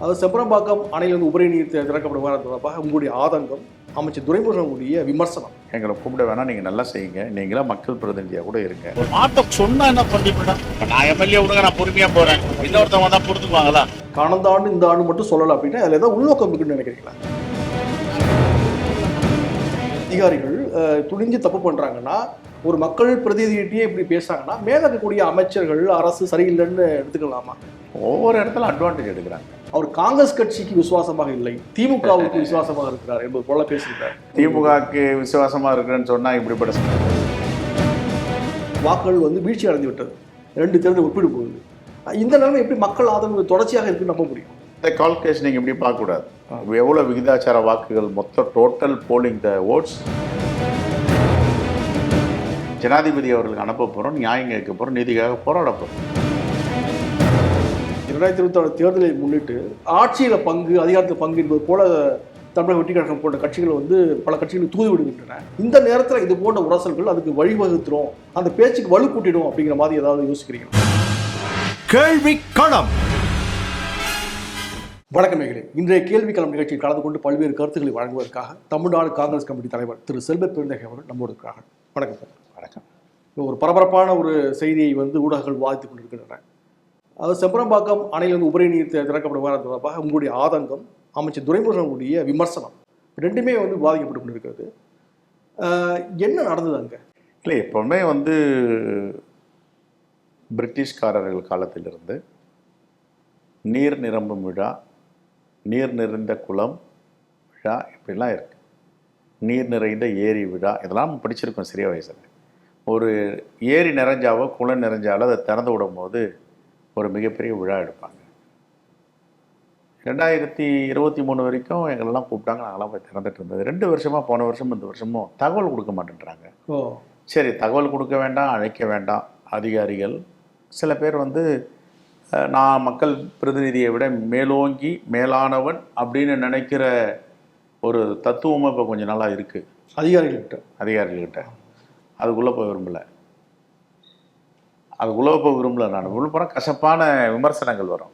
அது செம்பரம்பாக்கம் அணையில் வந்து உபரி நீர் திறக்கப்படும் விவகாரம் தொடர்பாக உங்களுடைய ஆதங்கம், அமைச்சர் துரைமுருகனுடைய விமர்சனம். எங்களை கூப்பிட வேணா, நீங்க நல்லா செய்யுங்க, நீங்களா மக்கள் பிரதிநிதியா கூட இருங்க. ஒரு மாற்றம் சொன்னா என்ன பண்ணிவிடா? நான் எம்எல்ஏ விடுங்க, நான் பொறுமையா போறேன், இன்னொருத்தவங்க தான் பொறுத்துக்குவாங்களா? கடந்த ஆண்டு இந்த ஆண்டு மட்டும் சொல்லலாம் அப்படின்னா அதில் ஏதாவது உள்நோக்கம் இருக்குன்னு நினைக்கிறீங்களா? அதிகாரிகள் துணிஞ்சு தப்பு பண்றாங்கன்னா, ஒரு மக்கள் பிரதிநிதிகிட்டே இப்படி பேசுறாங்கன்னா மேல இருக்கக்கூடிய அமைச்சர்கள் அரசு சரியில்லைன்னு எடுத்துக்கலாமா? ஒவ்வொரு இடத்துல அட்வான்டேஜ் எடுக்கிறாங்க. அவர் காங்கிரஸ் கட்சிக்கு விசுவாசமாக இல்லை, திமுகவுக்கு விசுவாசமாக இருக்கிறார் என்பது போல பேசியிருக்காரு. திமுகவுக்கு விசுவாசமா இருக்கிறேன்னு சொன்னா இப்படிப்பட்ட வாக்குகள் வந்து வீழ்ச்சி அடைந்து விட்டது, 2 தேர்தல் ஒப்பிடு போகுது. இந்த நிலைமை எப்படி மக்கள் ஆதரவு தொடர்ச்சியாக இருக்குன்னு நம்ப முடியும்? இந்த கால்குலேஷன் நீங்க எப்படி பார்க்கக்கூடாது. எவ்வளவு விகிதாச்சார வாக்குகள், மொத்த டோட்டல் போலிங் த ஓட்ஸ் ஜனாதிபதி அவர்களுக்கு அனுப்ப போறோம், நியாயம் கேட்க போறோம், நீதிக்காக போராட போறோம். 2026 தேர்தலை முன்னிட்டு ஆட்சியில பங்கு, அதிகாரத்தில் பங்கு என்பது போல தமிழக வெற்றி கழகம் போன்ற கட்சிகள் வந்து பல கட்சிகளுக்கு தூது விடுகின்றன. இந்த நேரத்தில் இது போன்ற உரசல்கள் அதுக்கு வழிவகுத்துரும், அந்த பேச்சுக்கு வலு கூட்டிடும் அப்படிங்கிற மாதிரி ஏதாவது யோசிக்கிறீங்களா? கேள்வி களம். வணக்கம் நேயர்களே, இன்றைய கேள்வி களம் நிகழ்ச்சியில் கலந்து கொண்டு பல்வேறு கருத்துக்களை வழங்குவதற்காக தமிழ்நாடு காங்கிரஸ் கமிட்டி தலைவர் திரு செல்வ பெருந்தகை அவர்கள் நம்மோடு இருக்கிறார்கள். வணக்கம் சார். வணக்கம். ஒரு பரபரப்பான ஒரு செய்தியை வந்து ஊடகங்கள் வாதித்துக் கொண்டிருக்கின்றன. அது செம்பரம்பாக்கம் அணையில் வந்து உபரி நீர் திறக்கப்படும் விவகாரம் தொடர்பாக உங்களுடைய ஆதங்கம், அமைச்சர் துரைமுருகனுடைய விமர்சனம், ரெண்டுமே வந்து விவாதிக்கப்பட்டு கொண்டிருக்கிறது. என்ன நடந்தது அங்கே? இல்லை, எப்பவுமே வந்து பிரிட்டிஷ்காரர்கள் காலத்திலிருந்து நீர் நிரம்பும் விழா, நீர் நிறைந்த குளம் விழா, இப்படிலாம் இருக்கு. நீர் நிறைந்த ஏரி விழா, இதெல்லாம் நம்ம படிச்சிருக்கோம் சிறிய வயசில். ஒரு ஏரி நிறைஞ்சாவோ குளம் நிறைஞ்சாலோ அதை திறந்து விடும் போது ஒரு மிகப்பெரிய விழா எடுப்பாங்க. 2023 வரைக்கும் எங்களெல்லாம் கூப்பிட்டாங்க, நாங்களாம் போய் திறந்துட்டு இருந்தது. 2 வருஷமாக, போன வருஷமும் இந்த வருஷமும் தகவல் கொடுக்க மாட்டேன்றாங்க. சரி, தகவல் கொடுக்க வேண்டாம், அழைக்க வேண்டாம். அதிகாரிகள் சில பேர் வந்து நான் மக்கள் பிரதிநிதியை விட மேலோங்கி மேலானவன் அப்படின்னு நினைக்கிற ஒரு தத்துவமாக இப்போ கொஞ்சம் நாளாக இருக்குது அதிகாரிகள்கிட்ட. அதுக்குள்ளே போய் விரும்பலை, அதுக்குள்ளே போய் விரும்பலை. நான் விழுப்புரம் கசப்பான விமர்சனங்கள் வரும்.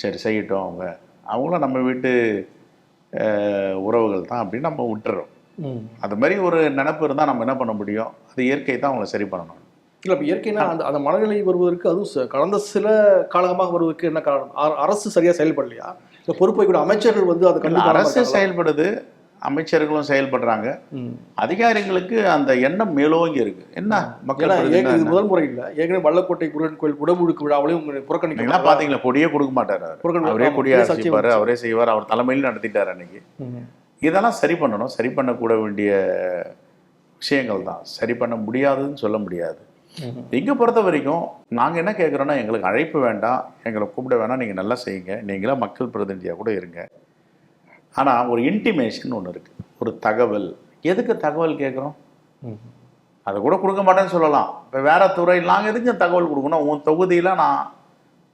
சரி, செய்யட்டும், அவங்களும் நம்ம வீட்டு உறவுகள் தான் அப்படின்னு நம்ம விட்டுறோம். அது மாதிரி ஒரு நினப்பு இருந்தால் நம்ம என்ன பண்ண முடியும்? அது இயற்கை தான், அவங்கள சரி பண்ணணும். இல்லை, இப்போ இயற்கைனா அந்த மனநிலை வருவதற்கு, அதுவும் கடந்த சில காலமாக வருவதற்கு என்ன காரணம்? அரசு சரியாக செயல்படலையா? இந்த பொறுப்பை கூட அமைச்சர்கள் வந்து அதை அரசு செயல்படுது, அமைச்சர்களும் செயல்படுறாங்க. அதிகாரிகளுக்கு அந்த எண்ணம் மேலோங்கி இருக்கு. என்ன மக்கள் இது முதல் முறை இல்லை, ஏற்கனவே வல்லக்கோட்டை முருகன் கோயில் குடமுழுக்கு விழாவிலையும் புறக்கணிக்க பாத்தீங்களா? கொடியே கொடுக்க மாட்டாரு, அவரே கொடியை அசைப்பாரு, அவரே செய்வார், அவர் தலைமையில் நடத்திட்டார் அன்னைக்கு. இதெல்லாம் சரி பண்ணணும், சரி பண்ணக்கூட வேண்டிய விஷயங்கள் தான். சரி பண்ண முடியாதுன்னு சொல்ல முடியாது. இங்க பொறுத்த வரைக்கும் நாங்க என்ன கேட்குறோன்னா, எங்களுக்கு அழைப்பு வேண்டாம், எங்களை கூப்பிட வேணாம், நீங்க நல்லா செய்யுங்க, நீங்களா மக்கள் பிரதிநிதியா கூட இருங்க. ஆனால் ஒரு இன்டிமேஷன் ஒன்று இருக்குது, ஒரு தகவல். எதுக்கு தகவல் கேட்குறோம்? அதை கூட கொடுக்க மாட்டேன்னு சொல்லலாம். இப்போ வேறு துறை நாங்கள் எதுக்கு தகவல் கொடுக்கணும்? உன் தொகுதியில் நான்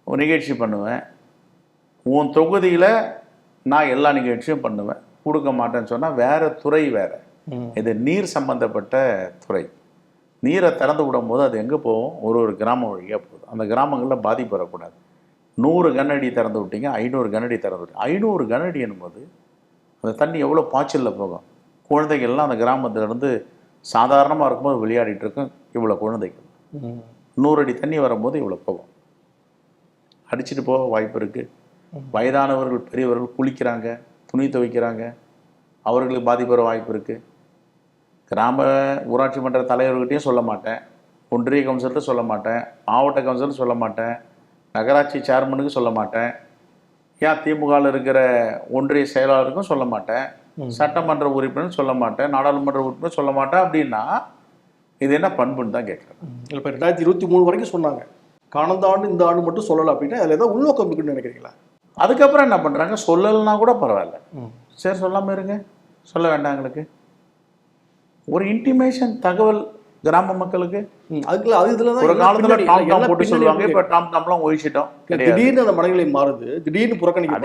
ஒரு நிகழ்ச்சி பண்ணுவேன், உன் தொகுதியில் நான் எல்லா நிகழ்ச்சியும் பண்ணுவேன், கொடுக்க மாட்டேன்னு சொன்னால் வேறு துறை வேறு. இது நீர் சம்பந்தப்பட்ட துறை. நீரை திறந்து விடும் போது அது எங்கே போகும்? ஒரு கிராமம் வழியாக போகுது. அந்த கிராமங்களில் பாதிப்பு வரக்கூடாது. 100 கனஅடி திறந்து விட்டீங்க, 500 கனஅடி திறந்து விட்டீங்க. 500 கனஅடி என்னும்போது அந்த தண்ணி எவ்வளோ பாய்ச்சலில் போகும். குழந்தைகள்லாம் அந்த கிராமத்திலேருந்து சாதாரணமாக இருக்கும்போது விளையாடிட்டு இருக்கும் இவ்வளோ குழந்தைகள். 100 அடி தண்ணி வரும்போது இவ்வளோ போகும், அடிச்சுட்டு போக வாய்ப்பு இருக்குது. வயதானவர்கள், பெரியவர்கள் குளிக்கிறாங்க, துணி துவைக்கிறாங்க, அவர்களுக்கு பாதிப்பு வர வாய்ப்பு இருக்குது. கிராம ஊராட்சி மன்ற தலைவர்கிட்டையும் சொல்ல மாட்டேன், ஒன்றிய கவுன்சிலர்கிட்ட சொல்ல மாட்டேன், மாவட்ட கவுன்சிலர் சொல்ல மாட்டேன், நகராட்சி சேர்மனுக்கு சொல்ல மாட்டேன், ஏன் திமுகவில் இருக்கிற ஒன்றிய செயலாளருக்கும் சொல்ல மாட்டேன், சட்டமன்ற உறுப்பினர் சொல்ல மாட்டேன், நாடாளுமன்ற உறுப்பினர் சொல்ல மாட்டேன். அப்படின்னா இது என்ன பண்புன்னு தான் கேட்குறேன். இப்போ 2023 வரைக்கும் சொன்னாங்க, கடந்த ஆண்டு இந்த ஆண்டு மட்டும் சொல்லலை அப்படின்னா அதில் ஏதாவது உள்நோக்கம் இருக்குன்னு நினைக்கிறீங்களா? அதுக்கப்புறம் என்ன பண்ணுறாங்க? சொல்லலைன்னா கூட பரவாயில்ல, சரி சொல்லாமல் இருங்க, சொல்ல வேண்டாம். எங்களுக்கு ஒரு இன்டிமேஷன் தகவல் கிராம மக்களுக்கு. அதுக்குள்ள அது இதுல தான் ஒரு காலத்துல டாம் டாம் போட்டு சொல்லுவாங்க, இப்ப டாம் டாம்லாம் ஒழிச்சிட்டோம். திடீர்னு அந்த மனநிலை மாறுது, திடீர்னு புறக்கணிக்க.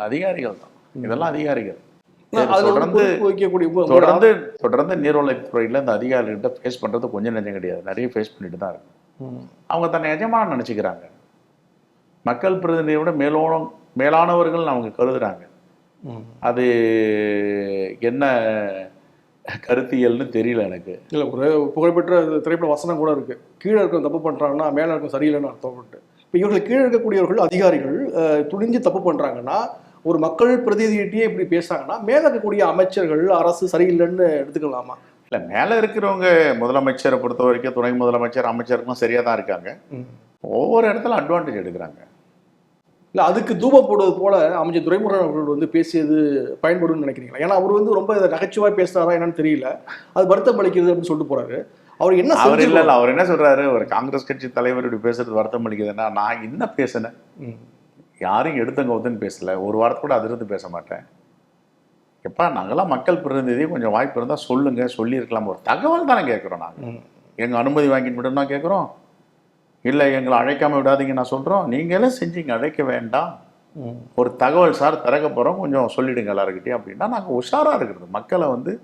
அதிகாரிகள் தான் இதெல்லாம். அதிகாரிகள் தொடர்ந்து நீர்வளத்துறையில இந்த அதிகாரிகிட்ட ஃபேஸ் பண்றது கொஞ்சம் நெஞ்சம் கிடையாது, நிறைய ஃபேஸ் பண்ணிட்டு தான் இருக்கு. அவங்க தன்னை எஜமானம் நினைச்சுக்கிறாங்க. மக்கள் பிரதிநிதியை விட மேலானவர்கள் அவங்க கருதுறாங்க. அது என்ன கருத்தியல்னு தெரியல எனக்கு. இல்லை, ஒரு புகழ்பெற்ற திரைப்பட வசனம் கூட இருக்கு, கீழே இருக்க தப்பு பண்றாங்கன்னா மேலே இருக்கும் சரியில்லைன்னு அர்த்தப்பட்டு. இப்போ இவர்கள் கீழே இருக்கக்கூடியவர்கள் அதிகாரிகள் துணிஞ்சு தப்பு பண்றாங்கன்னா, ஒரு மக்கள் பிரதிநிதிகிட்டே இப்படி பேசுறாங்கன்னா மேலே இருக்கக்கூடிய அமைச்சர்கள் அரசு சரியில்லைன்னு எடுத்துக்கலாமா? இல்லை, மேலே இருக்கிறவங்க முதலமைச்சரை பொறுத்த வரைக்கும் துணை முதலமைச்சர் அமைச்சருக்கும் சரியாக தான் இருக்காங்க. ஒவ்வொரு இடத்துல அட்வான்டேஜ் எடுக்கிறாங்க. இல்லை, அதுக்கு தூபம் போடுவது போல அமைச்சர் துரைமுருகன் அவர்கள் வந்து பேசியது பயன்படும் நினைக்கிறீங்களா? ஏன்னா அவர் வந்து ரொம்ப நகைச்சுவாய் பேசுறாரா என்னன்னு தெரியல, அது வருத்தம் அளிக்கிறது அப்படின்னு சொல்லிட்டு போறாரு. அவர் என்ன அவர் என்ன சொல்றாரு, ஒரு காங்கிரஸ் கட்சி தலைவர் இப்படி பேசுறது வருத்தம் அளிக்குதுன்னா, நான் என்ன பேசினேன்? யாரும் எடுத்தங்க ஒத்துன்னு பேசல, ஒரு வாரத்தை கூட அதிர்ந்து பேச மாட்டேன். எப்பா, நாங்களாம் மக்கள் பிரதிநிதி, கொஞ்சம் வாய்ப்பு இருந்தால் சொல்லுங்க, சொல்லியிருக்கலாம். ஒரு தகவல் தானே கேட்குறோம். நாங்கள் எங்கள் அனுமதி வாங்கிட்டு மட்டும் தான் கேட்குறோம், இல்லை எங்களை அழைக்காம விடாதீங்க நான் சொல்கிறோம். நீங்களே செஞ்சீங்க, அழைக்க வேண்டாம், ஒரு தகவல் சார் திறக்க போகிறோம், கொஞ்சம் சொல்லிவிடுங்க எல்லாருக்கிட்டையும் அப்படின்னா நாங்கள் உஷாராக இருக்கிறது. மக்களை வந்து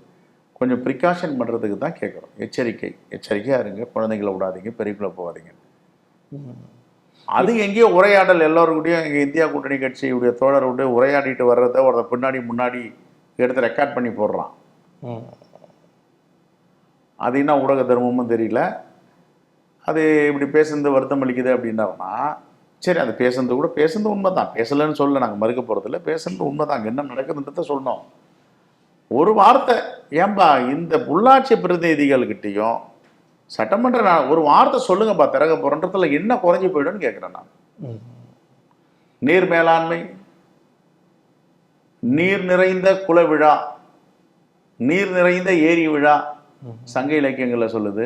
கொஞ்சம் ப்ரிகாஷன் பண்ணுறதுக்கு தான் கேட்குறோம். எச்சரிக்கையாக இருங்க, குழந்தைங்களை விடாதீங்க, பெரியக்குள்ளே போகாதீங்க. அது எங்கேயோ உரையாடல் எல்லோருக்கிட்டையும் எங்கள் இந்தியா கூட்டணி கட்சியுடைய தோழருடைய உரையாடிட்டு வர்றதை ஒரு முன்னாடி எடுத்து ரெக்கார்ட் பண்ணி போடுறான். அது என்ன ஊடக தர்மமும் தெரியல. அது இப்படி பேசுறது வருத்தம் அளிக்குது அப்படின்னாருன்னா, சரி, அது பேசுறது கூட பேசுறது உண்மை தான், பேசலைன்னு சொல்ல நாங்கள் மறுக்க போகிறதில்ல, பேசுறது உண்மை தான், அங்கே என்ன நடக்குதுன்றத சொல்லணும். ஒரு வார்த்தை ஏன்பா இந்த உள்ளாட்சி பிரதிநிதிகள்கிட்டையும் சட்டமன்ற ஒரு வார்த்தை சொல்லுங்கப்பா திறக்க போகிறன்றதுல என்ன குறைஞ்சி போயிடும்னு கேட்குறேன் நான். நீர் மேலாண்மை, நீர் நிறைந்த குல விழா, நீர் நிறைந்த ஏரி விழா சங்க இலக்கியங்களில் சொல்லுது,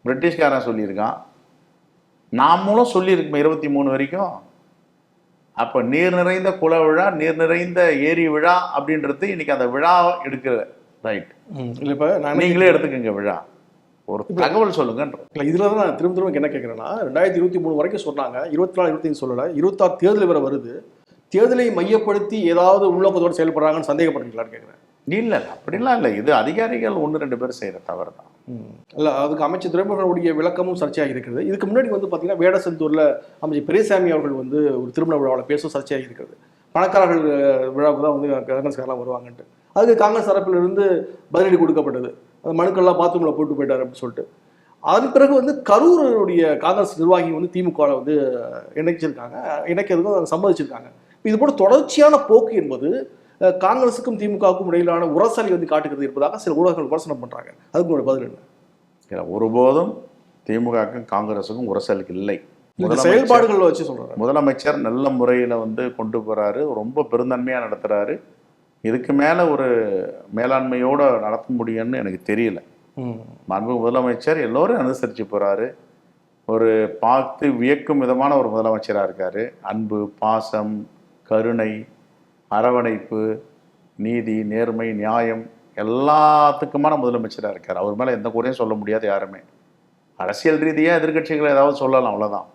பிரிட்டிஷ்காரன் சொல்லியிருக்கான், நாமளும் சொல்லியிருக்கோம் 23 வரைக்கும். அப்போ நீர் நிறைந்த குல விழா, நீர் நிறைந்த ஏரி விழா அப்படின்றது இன்னைக்கு அந்த விழாவை எடுக்கிற ரைட் இல்லை. இப்போ நீங்களே எடுத்துக்கங்க, விழா ஒரு தகவல் சொல்லுங்கன்ற. இல்லை, இதில் தான் நான் திரும்ப என்ன கேட்குறேன்னா, 2023 வரைக்கும் சொன்னாங்க, 24 25 சொல்லலை, 26 தேர்தல் வேறு வருது, தேர்தலை மையப்படுத்தி ஏதாவது உள்நோக்கத்தோடு செயல்படுறாங்கன்னு சந்தேகப்படுறீங்களான்னு கேட்குறேன். இல்லை, அப்படிலாம் இல்லை, இது அதிகாரிகள் 1-2 பேர் செய்கிற தவறு தான். இல்லை, அதுக்கு அமைச்சர் துரைமுருகனுடைய விளக்கமும் சர்ச்சையாக இருக்கிறது. இதுக்கு முன்னாடி வந்து பார்த்தீங்கன்னா வேடசந்தூரில் அமைச்சர் பெரியசாமி அவர்கள் வந்து ஒரு திருமண விழாவில் பேசும் சர்ச்சையாக இருக்கிறது. பணக்காரர்கள் விழாவுக்கு தான் வந்து காங்கிரஸ்காரெலாம் வருவாங்கன்ட்டு. அதுக்கு காங்கிரஸ் தரப்பிலிருந்து பதிலடி கொடுக்கப்பட்டது, அந்த மனுக்கள்லாம் பாத்ரூமில் போட்டு போயிட்டார் அப்படின்னு சொல்லிட்டு. அதன் பிறகு வந்து கரூருடைய காங்கிரஸ் நிர்வாகி வந்து திமுகவில் வந்து இணைக்கிறதுக்கும் சம்மதிச்சிருக்காங்க. இது போல தொடர்ச்சியான போக்கு என்பது காங்கிரஸுக்கும் திமுகவுக்கும் இடையிலான உரசலை வந்து காட்டுகிறது என்பதாக சில ஊடகங்கள் விமர்சனம் பண்ணுறாங்க. அதுக்கு ஒரு பதில் என்ன? ஒருபோதும் திமுகவுக்கும் காங்கிரஸுக்கும் உரசலுக்கு இல்லை. செயல்பாடுகள் வச்சு சொல்கிறாங்க. முதலமைச்சர் நல்ல முறையில் வந்து கொண்டு போகிறாரு, ரொம்ப பெருந்தன்மையாக நடத்துகிறாரு. இதுக்கு மேலே ஒரு மேலாண்மையோடு நடத்த முடியும்னு எனக்கு தெரியல. மாண்பு முதலமைச்சர் எல்லோரும் அனுசரித்து போகிறாரு. ஒரு பார்த்து வியக்கும் விதமான ஒரு முதலமைச்சராக இருக்கார். அன்பு, பாசம், கருணை, அரவணைப்பு, நீதி, நேர்மை, நியாயம் எல்லாத்துக்குமான முதலமைச்சராக இருக்கார். அவர் மேலே எந்த குறையும் சொல்ல முடியாது யாருமே. அரசியல் ரீதியாக எதிர்கட்சிகளை ஏதாவது சொல்லலாம், அவ்வளோதான்.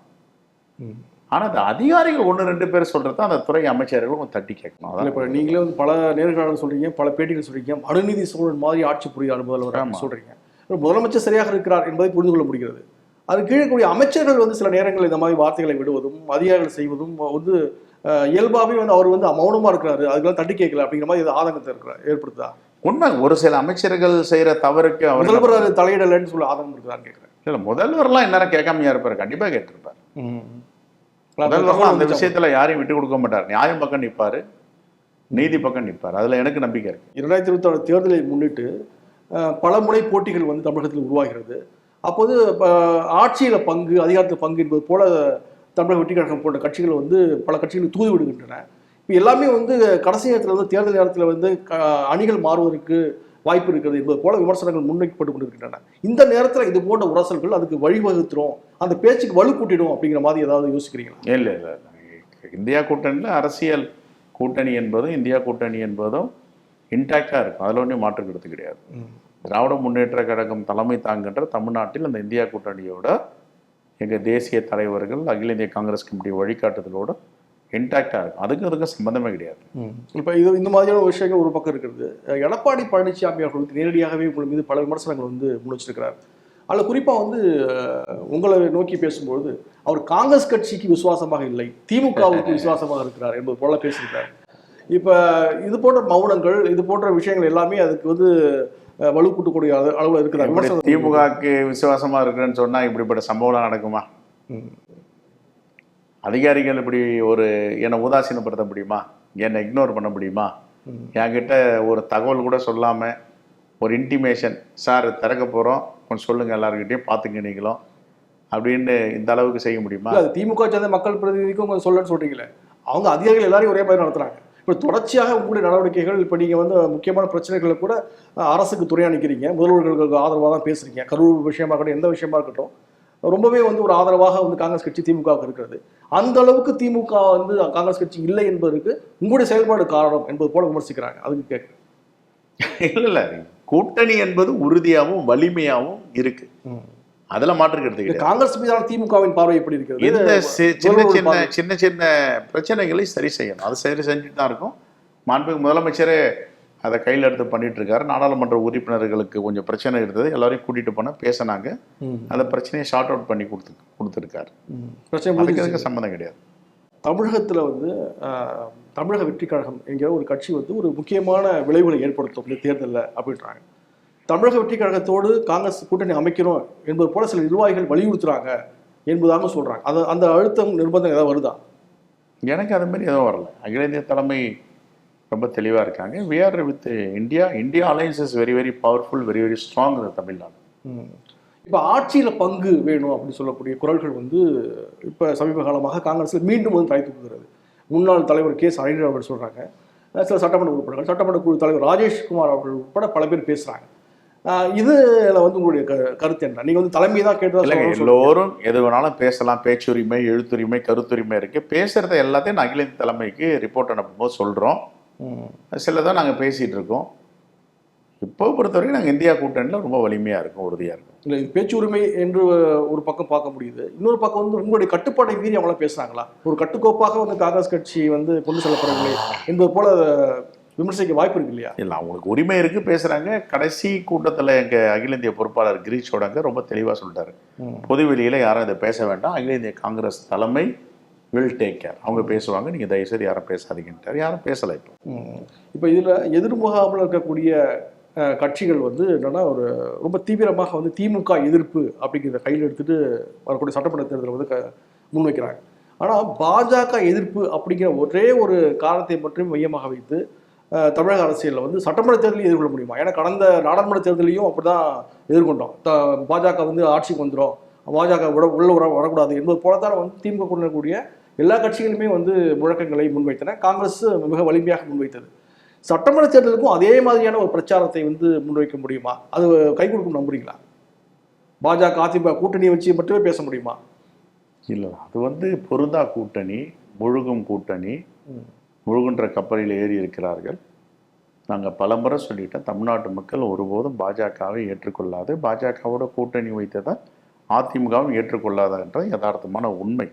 ஆனால் அந்த அதிகாரிகள் 1-2 பேர் சொல்கிறத அந்த துறை அமைச்சர்களும் தட்டி கேட்கணும். அதான் இப்போ நீங்களே வந்து பல நேர்காணல் சொல்கிறீங்க, பல பேட்டிகள் சொல்கிறீங்க, அனுநீதி சூழல் மாதிரி ஆட்சி புரியாத முதல்வர் சொல்கிறீங்க. முதலமைச்சர் சரியாக இருக்கிறார் என்பதை புரிந்து கொள்ள முடிகிறது. அது கீழே கூடிய அமைச்சர்கள் வந்து சில நேரங்கள் இந்த மாதிரி வார்த்தைகளை விடுவதும் அதிகாரிகள் செய்வதும் வந்து இயல்பாகவே வந்து அவர் வந்து மௌனமாக இருக்கிறாரு, அதுக்கெல்லாம் தட்டி கேட்கல அப்படிங்கிற மாதிரி ஆதங்கத்தை ஏற்படுத்துதா? உண்மை. ஒரு சில அமைச்சர்கள் செய்கிற தவறுக்கு முதல்வர் தலையிடலைன்னு சொல்லி ஆதங்கம் இருக்குதான்னு கேட்குறேன். இல்லை, முதல்வர்லாம் இந்நேரம் கேட்காமையா இருப்பார், கண்டிப்பாக கேட்டிருப்பார். முதல்வர்லாம் அந்த விஷயத்துல யாரையும் விட்டு கொடுக்க மாட்டார், நியாயம் பக்கம் நிற்பார், நீதி பக்கம் நிற்பார். அதில் எனக்கு நம்பிக்கை இருக்கு. 2026 தேர்தலை முன்னிட்டு பல முறை போட்டிகள் வந்து தமிழகத்தில் உருவாகிறது. அப்போது ஆட்சியில் பங்கு, அதிகாரத்தில் பங்கு என்பது போல தமிழக வெற்றி கழகம் போன்ற கட்சிகள் வந்து பல கட்சிகளுக்கு தூது விடுகின்றன. இப்போ எல்லாமே வந்து கடைசி நேரத்தில் வந்து தேர்தல் நேரத்தில் வந்து அணிகள் மாறுவதற்கு வாய்ப்பு இருக்கிறது என்பது போல விமர்சனங்கள் முன்வைக்கப்பட்டு கொண்டிருக்கின்றன. இந்த நேரத்தில் இது போன்ற உரசல்கள் அதுக்கு வழிவகுத்துரும், அந்த பேச்சுக்கு வலு கூட்டிடும் அப்படிங்கிற மாதிரி ஏதாவது யோசிக்கிறீங்களா? இல்லை, இந்தியா கூட்டணியில் அரசியல் கூட்டணி என்பதும் இந்தியா கூட்டணி என்பதும் இன்டாக்டாக இருக்கும், அதில் ஒன்றும் மாற்று கருத்து கிடையாது. திராவிட முன்னேற்ற கழகம் தலைமை தாங்குகின்ற தமிழ்நாட்டில் அந்த இந்தியா கூட்டணியோட எங்கள் தேசிய தலைவர்கள் அகில இந்திய காங்கிரஸ் கமிட்டி வழிகாட்டுதலோடு இன்டாக்டாக இருக்கும், அதுக்கு சம்மந்தமே கிடையாது. இப்போ இது இந்த மாதிரியான விஷயங்கள் ஒரு பக்கம் இருக்கிறது. எடப்பாடி பழனிசாமி அவர்களுக்கு நேரடியாகவே உங்கள் மீது பல விமர்சனங்கள் வந்து முன்வச்சிருக்கிறார். அதில் குறிப்பாக வந்து உங்களை நோக்கி பேசும்பொழுது அவர் காங்கிரஸ் கட்சிக்கு விசுவாசமாக இல்லை, திமுகவுக்கு விசுவாசமாக இருக்கிறார் என்பது போல பேசியிருக்காரு. இப்போ இது போன்ற மௌனங்கள், இது போன்ற விஷயங்கள் எல்லாமே அதுக்கு வந்து வலுக்கூட்டக்கூடிய அளவில் இருக்கிறாங்க. திமுகவுக்கு விசுவாசமாக இருக்கிறேன்னு சொன்னால் இப்படிப்பட்ட சம்பவம்லாம் நடக்குமா? அதிகாரிகள் இப்படி ஒரு என்னை உதாசீனப்படுத்த முடியுமா? என்னை இக்னோர் பண்ண முடியுமா? என்கிட்ட ஒரு தகவல் கூட சொல்லாமல் ஒரு இன்டிமேஷன், சார் திறக்க போகிறோம் கொஞ்சம் சொல்லுங்கள் எல்லாருக்கிட்டையும் பார்த்துங்க நீங்களும் அப்படின்னு இந்த அளவுக்கு செய்ய முடியுமா? அது திமுக சேர்ந்த மக்கள் பிரதிநிதிக்கும் கொஞ்சம் சொல்லணும்னு சொல்கிறீங்களே, அவங்க அதிகாரிகள் எல்லாரையும் ஒரே மாதிரி நடத்துகிறாங்க. இப்போ தொடர்ச்சியாக உங்களுடைய நடவடிக்கைகள், இப்போ நீங்கள் வந்து முக்கியமான பிரச்சனைகளை கூட அரசுக்கு துணையாக நிற்கிறீங்க, முதல்வர்களுக்கு ஆதரவாக தான் பேசுகிறீங்க. கரூர் விஷயமா இருக்கட்டும், எந்த விஷயமா இருக்கட்டும், ரொம்பவே வந்து ஒரு ஆதரவாக வந்து காங்கிரஸ் கட்சி திமுகவுக்கு இருக்கிறது. அந்த அளவுக்கு திமுக வந்து காங்கிரஸ் கட்சி இல்லை என்பதற்கு உங்களுடைய செயல்பாடு காரணம் என்பது போல விமர்சிக்கிறாங்க. அதுக்கு கேட்க இல்லை, கூட்டணி என்பது உறுதியாகவும் வலிமையாகவும் இருக்கு, அதில் மாற்றுக்கிறது. காங்கிரஸ் மீதான திமுகவின் பார்வை எப்படி இருக்கிறது? இந்த சின்ன சின்ன சின்ன சின்ன பிரச்சனைகளை சரி செய்யணும், அது சரி செஞ்சுட்டு தான் இருக்கும். மாண்புமிகு முதலமைச்சரே அதை கையில் எடுத்து பண்ணிட்டு இருக்காரு. நாடாளுமன்ற உறுப்பினர்களுக்கு கொஞ்சம் பிரச்சனை இருந்தது, எல்லாரையும் கூட்டிட்டு போன பேசினாங்க, அந்த பிரச்சனையை ஷார்ட் அவுட் பண்ணி கொடுத்துருக்காரு. பிரச்சனை சம்மந்தம் கிடையாது. தமிழகத்தில் வந்து தமிழக வெற்றி கழகம் என்கிற ஒரு கட்சி வந்து ஒரு முக்கியமான விளைவுகளை ஏற்படுத்தும் இந்த தேர்தலில் அப்படின்றாங்க. தமிழக வெற்றி கழகத்தோடு காங்கிரஸ் கூட்டணி அமைக்கணும் என்பது போல சில நிர்வாகிகள் வலியுறுத்துறாங்க என்பதாக சொல்றாங்க. அந்த அழுத்தம் நிர்பந்தம் ஏதாவது வருதா? எனக்கு அது மாதிரி எதுவும் வரல. அகில இந்திய தலைமை ரொம்ப தெளிவாக இருக்காங்க. We are with India. India alliance is very very powerful, very very strong இந்த தமிழ்நாடு. இப்போ ஆட்சியில் பங்கு வேணும் அப்படின்னு சொல்லக்கூடிய குரல்கள் வந்து இப்போ சமீப காலமாக காங்கிரஸில் மீண்டும் வந்து தலை தூக்குகிறது. முன்னாள் தலைவர் கே சைனி அவர்கள் சொல்கிறாங்க, சில சட்டமன்ற உறுப்பினர்கள், சட்டமன்ற குழு தலைவர் ராஜேஷ்குமார் அவர்கள் உட்பட பல பேர் பேசுகிறாங்க. இதில் வந்து உங்களுடைய கருத்து என்ன? நீங்கள் வந்து தலைமை தான் கேட்டு எல்லோரும் எது வேணாலும் பேசலாம், பேச்சுரிமை, எழுத்துரிமை, கருத்துரிமை இருக்குது. பேசுகிறத எல்லாத்தையும் நான் அகில இந்திய தலைமைக்கு ரிப்போர்ட் அனுப்பும்போது சொல்கிறோம். சிலதான் நாங்கள் பேசிகிட்டு இருக்கோம். இப்போ பொறுத்தவரைக்கும் நாங்கள் இந்தியா கூட்டணியில் ரொம்ப வலிமையாக இருக்கும், உறுதியாக இருக்கும். இல்லை, இது பேச்சுரிமை என்று ஒரு பக்கம் பார்க்க முடியுது. இன்னொரு பக்கம் வந்து உங்களுடைய கட்டுப்பாட்டை மீறி அவங்களாம் பேசுகிறாங்களா? ஒரு கட்டுக்கோப்பாக வந்து காங்கிரஸ் கட்சி வந்து கொண்டு செல்லப்படவில்லை என்பது போல விமர்சிக்க வாய்ப்பு இருக்கு இல்லையா? இல்லை, அவங்களுக்கு உரிமை இருக்குது, பேசுகிறாங்க. கடைசி கூட்டத்தில் எங்கள் அகில இந்திய பொறுப்பாளர் கிரீஷ் சோடங்கர் ரொம்ப தெளிவாக சொல்லிட்டாரு, பொதுவெளியில் யாரும் இதை பேச வேண்டாம், அகில இந்திய காங்கிரஸ் தலைமை வில் டேக் கேர், அவங்க பேசுவாங்க, நீங்கள் தயவுசெய்து யாரும் பேசாதீங்கன்ட்டார். யாரும் பேசலை. இப்போ இதில் எதிர்முகாமல் இருக்கக்கூடிய கட்சிகள் வந்து என்னன்னா ஒரு ரொம்ப தீவிரமாக வந்து திமுக எதிர்ப்பு அப்படிங்கிறத கையில் எடுத்துட்டு வரக்கூடிய சட்டமன்ற தேர்தலை வந்து முன்வைக்கிறாங்க. ஆனால் பாஜக எதிர்ப்பு அப்படிங்கிற ஒரே ஒரு காரணத்தை மட்டும் மையமாக வைத்து தமிழக அரசியலில் வந்து சட்டமன்ற தேர்தலையும் எதிர்கொள்ள முடியுமா? ஏன்னா கடந்த நாடாளுமன்ற தேர்தலையும் அப்படி தான் எதிர்கொண்டோம். பாஜக வந்து ஆட்சிக்கு வந்துடும், பாஜக உள்ள வரக்கூடாது என்பது போலத்தான் வந்து திமுக கொண்டிருக்கக்கூடிய எல்லா கட்சிகளுமே வந்து முழக்கங்களை முன்வைத்தன. காங்கிரஸ் மிக வலிமையாக முன்வைத்தது. சட்டமன்ற தேர்தலுக்கும் அதே மாதிரியான ஒரு பிரச்சாரத்தை வந்து முன்வைக்க முடியுமா? அது கை கொடுக்கும் நம்புறீங்களா? பாஜக அதிமுக கூட்டணியை வச்சு மட்டுமே பேச முடியுமா? இல்லை, அது வந்து பொருந்தா கூட்டணி, முழுகும் கூட்டணி, முழுகுன்ற கப்பலில் ஏறி இருக்கிறார்கள். நாங்கள் பலமுறை சொல்லிட்டோம், தமிழ்நாட்டு மக்கள் ஒருபோதும் பாஜகவை ஏற்றுக்கொள்ளாது, பாஜகவோட கூட்டணி வைத்ததான் அதிமுகவும் ஏற்றுக்கொள்ளாதுன்றது யதார்த்தமான உண்மை.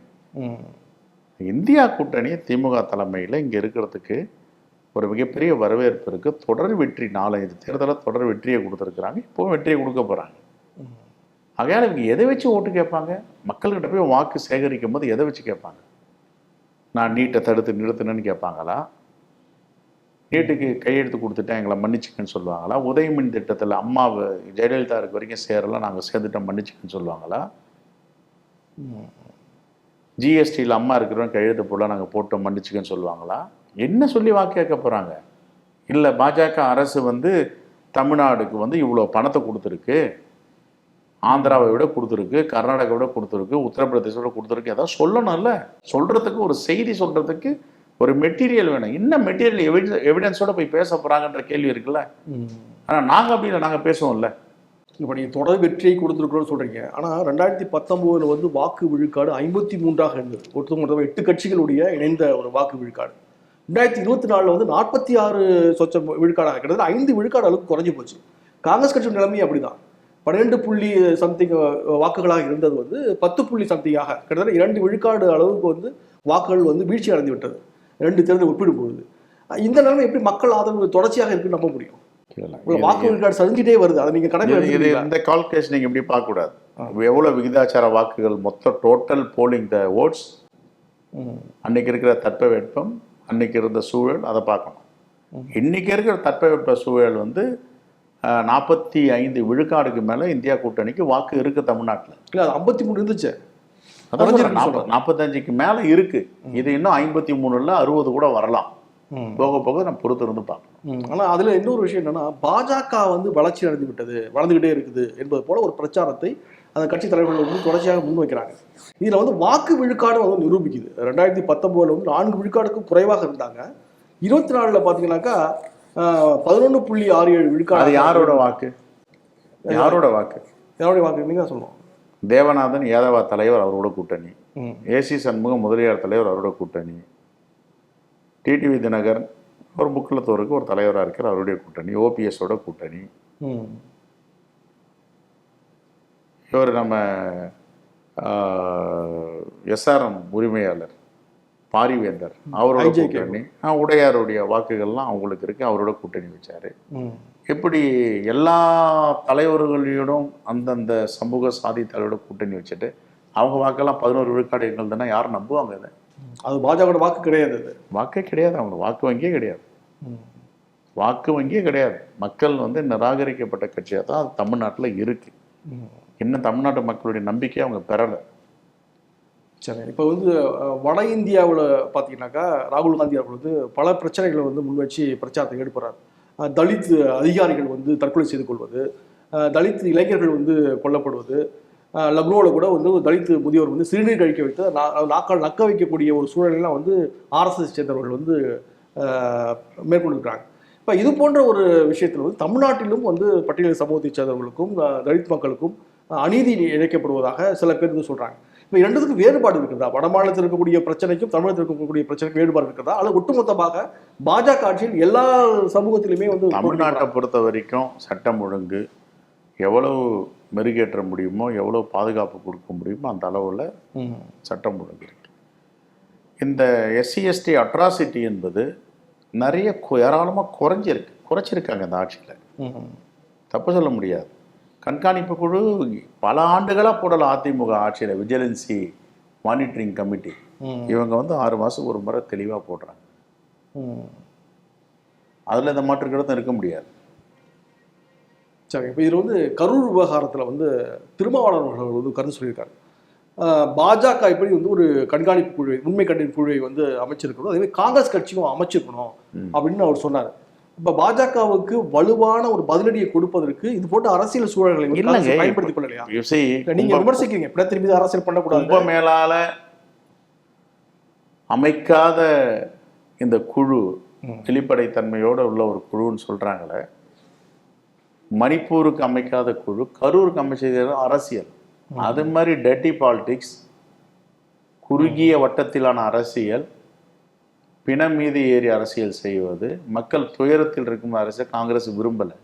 இந்தியா கூட்டணியை திமுக தலைமையில் இங்கே இருக்கிறதுக்கு ஒரு மிகப்பெரிய வரவேற்பு இருக்குது. தொடர் வெற்றி, 4-5 தேர்தலில் தொடர் வெற்றியை கொடுத்துருக்குறாங்க, இப்போவும் வெற்றியை கொடுக்க போகிறாங்க. ஆகையால் இவங்க எதை வச்சு ஓட்டு கேட்பாங்க? மக்கள்கிட்ட போய் வாக்கு சேகரிக்கும் போது எதை வச்சு கேட்பாங்க? நான் நீட்டை தடுத்து நிறுத்தினேன்னு கேட்பாங்களா? நீட்டுக்கு கையெழுத்து கொடுத்துட்டேன் எங்களை மன்னிச்சுக்கன்னு சொல்லுவாங்களா? உதயமின் திட்டத்தில் அம்மாவை ஜெயலலிதா இருக்க வரைக்கும் சேரலாம், நாங்கள் சேர்ந்துட்டோம் மன்னிச்சுக்கன்னு சொல்லுவாங்களா? ஜிஎஸ்டியில் அம்மா இருக்கிறவங்க கையெழுத்து போடலாம், நாங்கள் போட்டோம் மன்னிச்சுக்கன்னு சொல்லுவாங்களா? என்ன சொல்லி வாக்கு கேட்க போகிறாங்க? இல்லை, பாஜக அரசு வந்து தமிழ்நாடுக்கு வந்து இவ்வளோ பணத்தை கொடுத்துருக்கு, ஆந்திராவை விட கொடுத்துருக்கு, கர்நாடகாவை விட கொடுத்துருக்கு, உத்தரப்பிரதேசோட கொடுத்துருக்கு, ஏதாவது சொல்லணும்ல. சொல்கிறதுக்கு ஒரு செய்தி சொல்கிறதுக்கு ஒரு மெட்டீரியல் வேணும். இன்னும் மெட்டீரியல் எவிடன்ஸோட போய் பேச போகிறாங்கன்ற கேள்வி இருக்குல்ல. ஆனால் நாங்கள் அப்படி இல்லை, நாங்கள் பேசுவோம்ல. இப்போ நீங்கள் தொடர் வெற்றியை கொடுத்துருக்குறோன்னு சொல்கிறீங்க. ஆனால் 2019 வந்து வாக்கு விழுக்காடு 53ஆக இருந்தது. ஒட்டுமொத்தமாக 8 கட்சிகளுடைய இணைந்த ஒரு வாக்கு விழுக்காடு. 2024 வந்து 46 விழுக்காடாக, கிட்டத்தட்ட 5 விழுக்காடு அளவுக்கு குறைஞ்சி போச்சு. காங்கிரஸ் கட்சியோட நிலைமை அப்படிதான். 12 சம்திங் வாக்குகளாக இருந்தது வந்து 10 சம்திங்காக, கிட்டத்தட்ட 2 விழுக்காடு அளவுக்கு வந்து வாக்குகள் வந்து வீழ்ச்சி அடைந்து விட்டது 2 தேர்தல் ஒப்பிடும்பொழுது. இந்த நிலைமை எப்படி மக்கள் ஆதரவு தொடர்ச்சியாக இருக்குன்னு நம்ப முடியும்? வாக்கு விழுக்காடு சரிஞ்சிட்டே வருது. அதை நீங்க கணக்கு இது இந்த கால்குலேஷன் நீங்க இப்படி பார்க்க கூடாது. எவ்வளவு விகிதாச்சார வாக்குகள் மொத்த டோட்டல் போலிங் த ஓட்ஸ், அன்னைக்கு இருக்கிற தட்பவெப்பம், அன்னைக்கு இருந்த சூழல், அதை பார்க்கணும். இன்னைக்கு இருக்கிற தட்பவெப்ப சூழல் வந்து 45 விழுக்காடுக்கு மேல இந்தியா கூட்டணிக்கு வாக்கு இருக்கு தமிழ்நாட்டில். இல்லை, அது 53 இருந்துச்சு, 45க்கு மேல இருக்கு. இது இன்னும் 53 60 கூட வரலாம். போக போக நம்ம பொறுத்து இருந்து பார்க்கணும். ஆனால் அதில் இன்னொரு விஷயம் என்னன்னா, பாஜக வந்து வளர்ச்சி அடைந்து விட்டது, வளர்ந்துகிட்டே இருக்குது என்பது போல ஒரு பிரச்சாரத்தை அந்த கட்சி தலைவர்கள் வந்து தொடர்ச்சியாக முன்வைக்கிறாங்க. இதில் வந்து வாக்கு விழுக்காடு வந்து நிரூபிக்குது. 2019 வந்து 4 விழுக்காடுக்கும் குறைவாக இருந்தாங்க. 24 பார்த்தீங்கன்னாக்கா 11.67 விழுக்காடு. அது யாரோட வாக்கு? யாருடைய வாக்கு நீங்க சொல்லணும். தேவநாதன் யாதவா தலைவர் அவரோட கூட்டணி, ஏசி சண்முகம் முதலியார் தலைவர் அவரோட கூட்டணி, டிடிவி தினகரன் ஒரு முக்குளத்தோருக்கு ஒரு தலைவராக இருக்கிற அவருடைய கூட்டணி, ஓபிஎஸோட கூட்டணி, இவர் நம்ம எஸ்ஆர்எம் உரிமையாளர் பாரிவேந்தர் அவரோட கூட்டணி, உடையாருடைய வாக்குகள்லாம் அவங்களுக்கு இருக்கு, அவரோட கூட்டணி வச்சாரு. இப்படி எல்லா தலைவர்களோடும் அந்தந்த சமூக சாதி தலைவரோட கூட்டணி வச்சுட்டு அவங்க வாக்கெல்லாம் 11 விழுக்காடு எங்கள்துன்னா யாரும் நம்புவாங்க? அதை அது பாஜக வாக்கு கிடையாது, அது வாக்கே கிடையாது, அவங்க வாக்கு வங்கியே கிடையாது, வாக்கு வங்கியே கிடையாது. மக்கள் வந்து நிராகரிக்கப்பட்ட கட்சியாக தான் அது தமிழ்நாட்டில் இருக்கு. இன்னும் தமிழ்நாட்டு மக்களுடைய நம்பிக்கையை அவங்க பெறலை. சரி, இப்போ வந்து வட இந்தியாவில் பார்த்தீங்கன்னாக்கா ராகுல் காந்தி அவர்கள் வந்து பல பிரச்சனைகளை வந்து முன்வச்சு பிரச்சாரத்தை ஈடுபடுறார். தலித் அதிகாரிகள் வந்து தற்கொலை செய்து கொள்வது, தலித் இளைஞர்கள் வந்து கொல்லப்படுவது, லக்னோவில் கூட வந்து தலித் முதியோர் வந்து சிறுநீர் கழிக்க வைத்து நாக்கால் நக்க வைக்கக்கூடிய ஒரு சூழலெல்லாம் வந்து ஆர்எஸ்எஸ் சேர்ந்தவர்கள் வந்து மேற்கொண்டிருக்கிறாங்க. இப்போ இது போன்ற ஒரு விஷயத்தில் வந்து தமிழ்நாட்டிலும் வந்து பட்டியல் சமூகத்தை சேர்ந்தவர்களுக்கும் தலித் மக்களுக்கும் அநீதி இழைக்கப்படுவதாக சில பேர் வந்து சொல்கிறாங்க. இப்போ ரெண்டுத்துக்கும் வேறுபாடு இருக்கிறதா? வட மாநிலத்தில் இருக்கக்கூடிய பிரச்சனைக்கும் தமிழகத்தில் இருக்கக்கூடிய பிரச்சனைக்கும் வேறுபாடு இருக்கிறதா? அல்லது ஒட்டுமொத்தமாக பாஜக ஆட்சியில் எல்லா சமூகத்திலுமே வந்து தமிழ்நாட்டை பொறுத்த வரைக்கும் சட்டம் ஒழுங்கு எவ்வளவு மெருகேற்ற முடியுமோ, எவ்வளோ பாதுகாப்பு கொடுக்க முடியுமோ அந்த அளவில் சட்டம் ஒழுங்கு இருக்கு. இந்த எஸ்சி எஸ்டி அட்ராசிட்டி என்பது நிறைய ஏராளமாக குறைச்சிருக்காங்க இந்த ஆட்சியில். தப்பு சொல்ல முடியாது. கண்காணிப்பு குழு பல ஆண்டுகளாக போடலாம் அதிமுக ஆட்சியில். விஜிலன்சி மானிட்டரிங் கமிட்டி இவங்க வந்து 6 மாதத்துக்கு ஒரு முறை தெளிவாக போடுறாங்க. அதில் இந்த மாற்றுக்கிறதும் இருக்க முடியாது. சரி, இப்போ இதில் வந்து கரூர் விவகாரத்தில் வந்து திருமாவளவன் அவர்கள் வந்து கருத்து சொல்லியிருக்காரு. பாஜக இப்படி வந்து ஒரு கண்காணிப்பு குழுவை, உண்மை கண்காணிப்பு குழுவை வந்து அமைச்சிருக்கணும், அதே மாதிரி காங்கிரஸ் கட்சியும் அமைச்சிருக்கணும் அப்படின்னு அவர் சொன்னார். இப்போ பாஜகவுக்கு வலுவான ஒரு பதிலடியை கொடுப்பதற்கு இது போன்ற அரசியல் சூழல்களை பயன்படுத்திக் கொள்ளலையா? நீங்க விமர்சிக்கிறீங்க, திரும்பி அரசியல் பண்ணக்கூடாது. ரொம்ப மேலால அமைக்காத இந்த குழு வெளிப்படைத்தன்மையோட உள்ள ஒரு குழுன்னு சொல்றாங்களே, மணிப்பூருக்கு அமைக்காத குழு கரூருக்கு அமைச்சது அரசியல். அது மாதிரி டர்ட்டி பாலிடிக்ஸ், குறுகிய வட்டத்திலான அரசியல், பிணம் மீது ஏறி அரசியல் செய்வது, மக்கள் துயரத்தில் இருக்கும் அரசியல் காங்கிரஸ் விரும்பலை.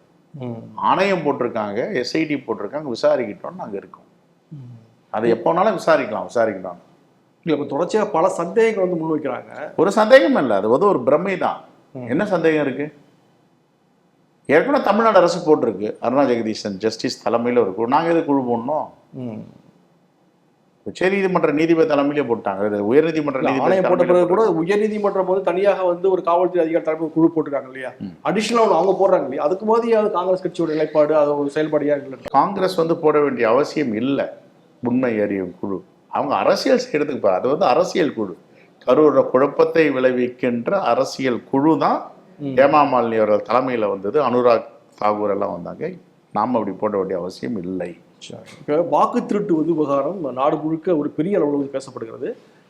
ஆணையம் போட்டிருக்காங்க, எஸ்ஐடி போட்டிருக்காங்க, விசாரிக்கிட்டோம், நாங்கள் இருக்கோம். அதை எப்போனாலும் விசாரிக்கலாம். இல்லை, இப்போ தொடர்ச்சியாக பல சந்தேகங்கள் வந்து முன்வைக்கிறாங்க. ஒரு சந்தேகம் இல்லை, அது வந்து ஒரு பிரமை தான். என்ன சந்தேகம் இருக்கு? ஏற்கனவே தமிழ்நாடு அரசு போட்டிருக்கு, அருணா ஜெகதீசன் ஜஸ்டிஸ் தலைமையில் ஒரு குழு. நாங்கள் எது குழு போடணும்? உச்ச நீதிமன்ற நீதிபதி தலைமையிலே போட்டாங்க. உயர்நீதிமன்ற ஆணையம் போட்ட பிறகு கூட உயர்நீதிமன்றம் வந்து தனியாக வந்து ஒரு காவல்துறை அதிகாரி தலைமையில் குழு போட்டிருக்காங்க இல்லையா? அடிஷனலாக அவங்க போடுறாங்க இல்லையா? அதுக்கு மாதிரியாவது காங்கிரஸ் கட்சியோட நிலைப்பாடு அது ஒரு செயல்பாடியா இல்லை? காங்கிரஸ் வந்து போட வேண்டிய அவசியம் இல்லை. உண்மை அறியும் குழு அவங்க அரசியல் செய்யறதுக்கு அது வந்து அரசியல் குழு. கரூர குழப்பத்தை விளைவிக்கின்ற அரசியல் குழு தான் ஹேமா மாலினி அவர்கள் தலைமையில் வந்தது. அனுராக் தாக்கூர் எல்லாம் வந்தாங்க. நாம் அப்படி போட வேண்டிய அவசியம் இல்லை. இப்போ வாக்கு திருட்டு வந்து விவகாரம் நாடு முழுக்க ஒரு பெரிய அளவில் வந்து பேசப்படுகிறது.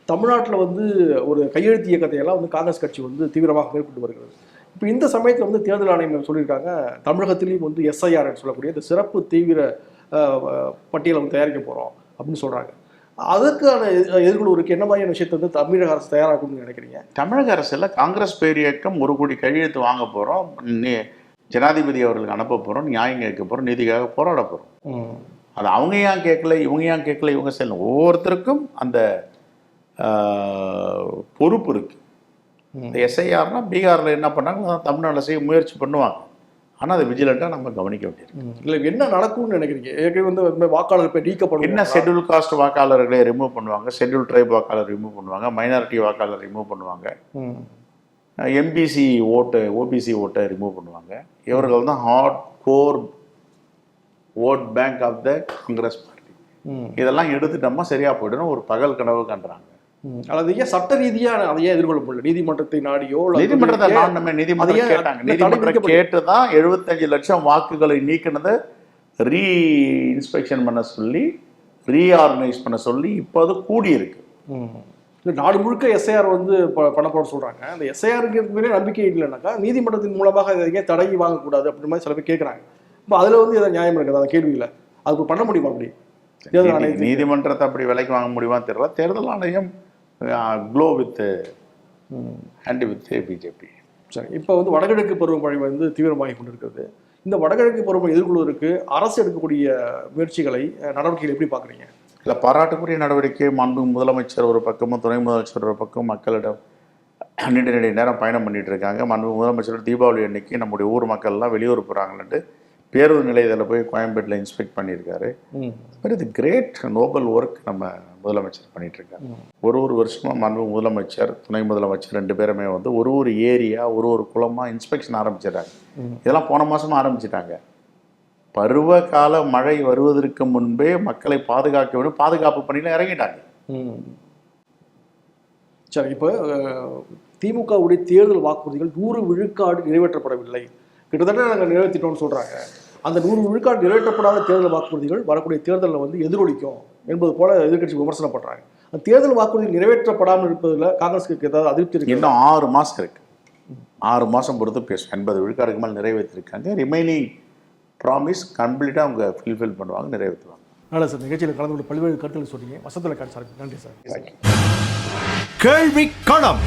தமிழ்நாட்டில் வந்து ஒரு கையெழுத்து இயக்கத்தையெல்லாம் வந்து காங்கிரஸ் கட்சி வந்து தீவிரமாக மேற்கொண்டு வருகிறது. இப்போ இந்த சமயத்தில் வந்து தேர்தல் ஆணையம் சொல்லியிருக்காங்க, தமிழகத்திலையும் வந்து எஸ்ஐஆர் சொல்லக்கூடிய இந்த சிறப்பு தீவிர பட்டியலை வந்து தயாரிக்க போகிறோம் அப்படின்னு சொல்கிறாங்க. அதுக்கான எதிர்கொள்வதற்கு என்ன மாதிரியான விஷயத்தை வந்து தமிழக அரசு தயாராகணும்னு நினைக்கிறீங்க? தமிழக அரசில் காங்கிரஸ் பேர் இயக்கம் 1 கோடி கையெழுத்து வாங்க போகிறோம், ஜனாதிபதி அவர்களுக்கு அனுப்ப போகிறோம், நியாயம் கேட்க போகிறோம், நீதிக்காக போராட போகிறோம். அது அவங்க ஏன் கேட்கல, இவங்க இவங்க செய்யணும். ஒவ்வொருத்தருக்கும் அந்த பொறுப்பு இருக்கு. இந்த எஸ்ஐஆர்னா பீகாரில் என்ன பண்ணாங்க, தமிழ்நாட்டில் செய்ய முயற்சி பண்ணுவாங்க. ஆனால் அதை விஜிலண்ட்டாக நம்ம கவனிக்க வேண்டியிருக்கு. இல்லை என்ன நடக்கும்னு நினைக்கிறீங்க? ஏற்கனவே வந்து வாக்காளர் இப்போ நீக்கப்படும், என்ன ஷெட்யூல் காஸ்ட் வாக்காளர்களை ரிமூவ் பண்ணுவாங்க, ஷெட்யூல் ட்ரைப் வாக்காளர் ரிமூவ் பண்ணுவாங்க, மைனாரிட்டி வாக்காளர் ரிமூவ் பண்ணுவாங்க, எம்பிசி ஓட்டு ஓபிசி ஓட்டை ரிமூவ் பண்ணுவாங்க. இவர்கள் தான் hard core vote bank of the Congress party. இதெல்லாம் எடுத்துட்டோம்னா சரியா போய்டணும் ஒரு பகல் கனவு கண்டுறாங்க. அல்லது ஏன் சட்ட ரீதியாக அதையே எதிர்கொள்ள முடியல? நீதிமன்றத்தை நாடியோ நீதிமன்றத்தை நீதிமன்றம் கேட்டாங்க. நீதிமன்றம் கேட்டுதான் 75 லட்சம் வாக்குகளை நீக்கினதை ரீஇன்ஸ்பெக்ஷன் பண்ண சொல்லி ரீஆர்கனைஸ் பண்ண சொல்லி இப்போ அது கூடியிருக்கு. நாடு முழுக்க எஸ்ஐஆர் வந்து பண்ணப்பட சொல்றாங்க. அந்த எஸ்ஐஆருக்கு நம்பிக்கை இல்லைனாக்கா நீதிமன்றத்தின் மூலமாக ஏன் தடை வாங்கக்கூடாது அப்படின்ற மாதிரி சில பேர் கேட்குறாங்க. இப்போ அதில் வந்து எதாவது நியாயம் இருக்குது அந்த கேள்வியில்? அது பண்ண முடியுமா? அப்படி தேர்தல் ஆணையம் நீதிமன்றத்தை அப்படி விலைக்கு வாங்க முடியுமான்னு தெரியல. தேர்தல் ஆணையம் glove with hand with BJP. சரி, இப்போ வந்து வடகிழக்கு பருவமழை வந்து தீவிரமாகி கொண்டிருக்கிறது. இந்த வடகிழக்கு பருவமழை எதிர்கொள்வதற்கு அரசு எடுக்கக்கூடிய முயற்சிகளை நடவடிக்கைகள் எப்படி பார்க்குறீங்க? இல்லை, பாராட்டுக்குரிய நடவடிக்கை. மாண்பு முதலமைச்சர் ஒரு பக்கமும் துணை முதலமைச்சர் ஒரு பக்கம் மக்களிடம் நீண்ட நேரம் பயணம் பண்ணிட்டு இருக்காங்க. மாண்பு முதலமைச்சர் தீபாவளி அன்னைக்கு நம்முடைய ஊர் மக்கள்லாம் வெளியூர் போகிறாங்கன்ட்டு பேருந்து நிலையத்தில் போய் கோயம்பேட்டில் இன்ஸ்பெக்ட் பண்ணியிருக்காரு. இது கிரேட் நோபல் ஒர்க் நம்ம முதலமைச்சர் பண்ணிட்டு இருக்காரு. ஒரு வருஷமாக மாண்பு முதலமைச்சர் துணை முதலமைச்சர் 2 பேருமே வந்து ஒரு ஏரியா ஒரு குளமாக இன்ஸ்பெக்ஷன் ஆரம்பிச்சிடறாங்க. இதெல்லாம் போன மாதமும் ஆரம்பிச்சிட்டாங்க. பருவ கால மழை வருவதற்கு முன்பே மக்களை பாதுகாக்க வேண்டும், பாதுகாப்பு பணியில் இறங்கிட்டாங்க. சரி, இப்போ திமுகவுடைய தேர்தல் வாக்குறுதிகள் 100 விழுக்காடு நிறைவேற்றப்படவில்லை, கிட்டத்தட்ட நாங்கள் நிறைவேற்றிட்டோம்னு சொல்கிறாங்க. அந்த 100 விழுக்காடு நிறைவேற்றப்படாத தேர்தல் வாக்குறுதிகள் வரக்கூடிய தேர்தலில் வந்து எதிரொலிக்கும் என்பது போல எதிர்கட்சி விமர்சனம் பண்ணுறாங்க. அந்த தேர்தல் வாக்குறுதிகள் நிறைவேற்றப்படாமல் இருப்பதில் காங்கிரஸுக்கு ஏதாவது அதிருப்தி இருக்கு? இன்னும் 6 மாதம் இருக்கு. 6 மாதம் பொறுத்து பேசும். 80 விழுக்காடுக்கு மேலே நிறைவேற்றிருக்காங்க. ரிமைனிங் ப்ராமிஸ் கம்ப்ளீட்டாக அவங்க ஃபுல்ஃபில் பண்ணுவாங்க, நிறைவேற்றுவாங்க. நல்ல சார், நிகழ்ச்சியில் கலந்து கொண்டு பல்வேறு கருத்துக்கள் சொன்னீங்க. வசந்தலை காட்டு சார், நன்றி சார். கேள்வி களம்.